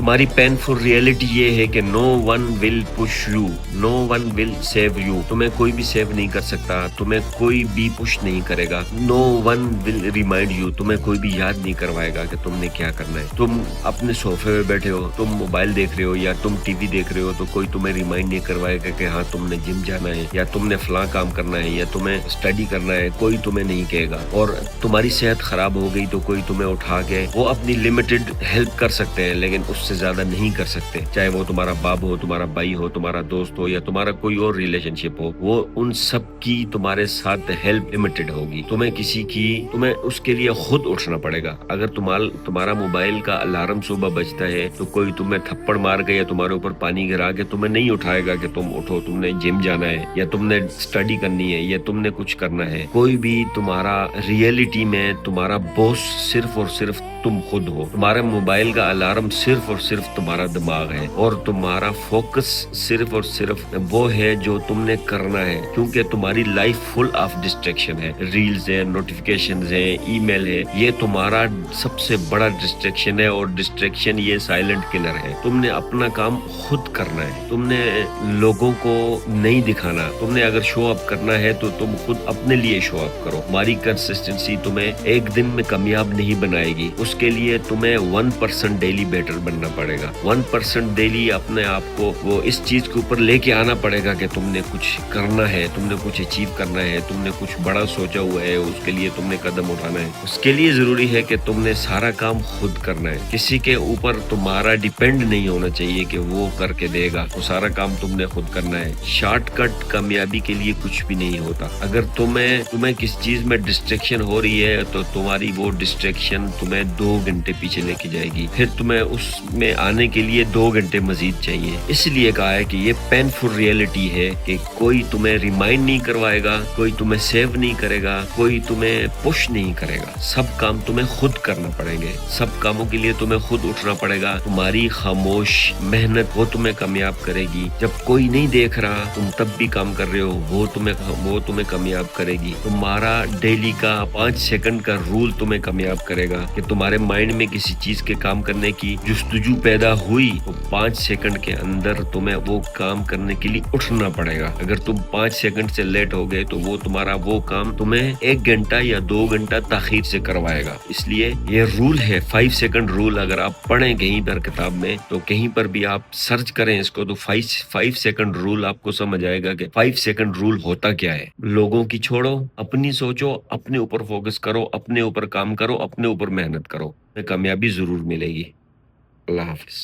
तुम्हारी painful reality ये है कि no one will push you, no one will save you. तुम्हें कोई भी सेव नहीं कर सकता, तुम्हें कोई भी पुश नहीं करेगा। No one will remind you, तुम्हें कोई भी याद नहीं करवाएगा कि तुमने क्या करना है। तुम अपने सोफे में बैठे हो, तुम मोबाइल देख रहे हो या तुम टीवी देख रहे हो, तो कोई तुम्हें रिमाइंड नहीं करवाएगा कि हाँ तुमने जिम जाना है या तुमने फलां काम करना है या तुम्हें स्टडी करना है। कोई तुम्हें नहीं कहेगा। और तुम्हारी सेहत खराब हो गई तो कोई तुम्हें उठा के वो अपनी लिमिटेड हेल्प कर सकते हैं, लेकिन उससे ज्यादा नहीं कर सकते। चाहे वो तुम्हारा बाप हो, तुम्हारा भाई हो, तुम्हारा दोस्त हो या तुम्हारा कोई और रिलेशनशिप हो, वो उन सब की तुम्हारे साथ हेल्प लिमिटेड होगी। तुम्हें उसके लिए खुद उठना पड़ेगा। अगर तुम्हारा मोबाइल का अलार्म सुबह बजता है तो कोई तुम्हें थप्पड़ मार के या तुम्हारे ऊपर पानी गिरा के तुम्हें नहीं उठाएगा कि तुम उठो, तुमने जिम जाना है या तुमने स्टडी करनी है या तुमने कुछ करना है। कोई भी तुम्हारा रियलिटी में तुम्हारा बॉस सिर्फ और सिर्फ तुम खुद हो। तुम्हारे मोबाइल का अलार्म सिर्फ और सिर्फ तुम्हारा दिमाग है और तुम्हारा फोकस सिर्फ और सिर्फ वो है जो तुमने करना है, क्योंकि तुम्हारी लाइफ फुल ऑफ डिस्ट्रैक्शन है। रील्स है, नोटिफिकेशंस है, ईमेल है, ये तुम्हारा सबसे बड़ा डिस्ट्रैक्शन है। और डिस्ट्रैक्शन ये साइलेंट किलर है। तुमने अपना काम खुद करना है, तुमने लोगों को नहीं दिखाना। तुमने अगर शो अप करना है तो तुम खुद अपने लिए शो अप करो। हमारी कंसिस्टेंसी तुम्हें एक दिन में कामयाब नहीं बनाएगी। उसके लिए तुम्हें 1% डेली बेटर बनना पड़ेगा। 1% डेली अपने आप को वो इस चीज के ऊपर लेके आना पड़ेगा कि तुमने कुछ करना है, तुमने कुछ अचीव करना है, तुमने कुछ बड़ा सोचा हुआ है, उसके लिए तुमने कदम उठाना है। उसके लिए जरूरी है कि तुमने सारा काम खुद करना है। किसी के ऊपर तुम्हारा डिपेंड नहीं होना चाहिए कि वो करके देगा। वो सारा काम तुमने खुद करना है। शॉर्टकट कामयाबी के लिए कुछ भी नहीं होता। अगर तुम्हें किस चीज में डिस्ट्रैक्शन हो रही है तो तुम्हारी वो डिस्ट्रैक्शन तुम्हें 2 घंटे पीछे लेके जाएगी, फिर तुम्हें उसमें आने के लिए 2 घंटे मजीद चाहिए। इसलिए कहा है कि ये पेनफुल रियलिटी है कि कोई तुम्हें रिमाइंड नहीं करवाएगा, कोई तुम्हें सेव नहीं करेगा, कोई तुम्हें पुश नहीं करेगा। सब काम तुम्हें खुद करना पड़ेंगे। सब कामों के लिए तुम्हें खुद उठना पड़ेगा। तुम्हारी खामोश मेहनत वो तुम्हें कामयाब करेगी। जब कोई नहीं देख रहा तुम तब भी काम कर रहे हो, वो तुम्हें कामयाब करेगी। तुम्हारा डेली का 5 सेकंड का रूल तुम्हें कामयाब करेगा कि तुम्हारे माइंड में किसी चीज के काम करने की जुस्तजू पैदा हुई तो 5 सेकंड के अंदर तुम्हें वो काम करने के लिए उठना पड़ेगा। अगर तुम 5 सेकंड से लेट हो गए तो वो तुम्हारा वो काम तुम्हें 1 घंटा या 2 घंटा ताखीर से करवाएगा। इसलिए ये रूल है 5 सेकंड रूल। अगर आप पढ़ें कहीं पर किताब में तो कहीं पर भी आप सर्च करें इसको तो 5 सेकंड रूल आपको समझ आएगा कि 5 सेकंड रूल होता क्या है। लोगों की छोड़ो, अपनी सोचो, अपने ऊपर फोकस करो, अपने ऊपर काम करो, अपने ऊपर मेहनत करो, कामयाबी जरूर मिलेगी। अल्लाह हाफिज।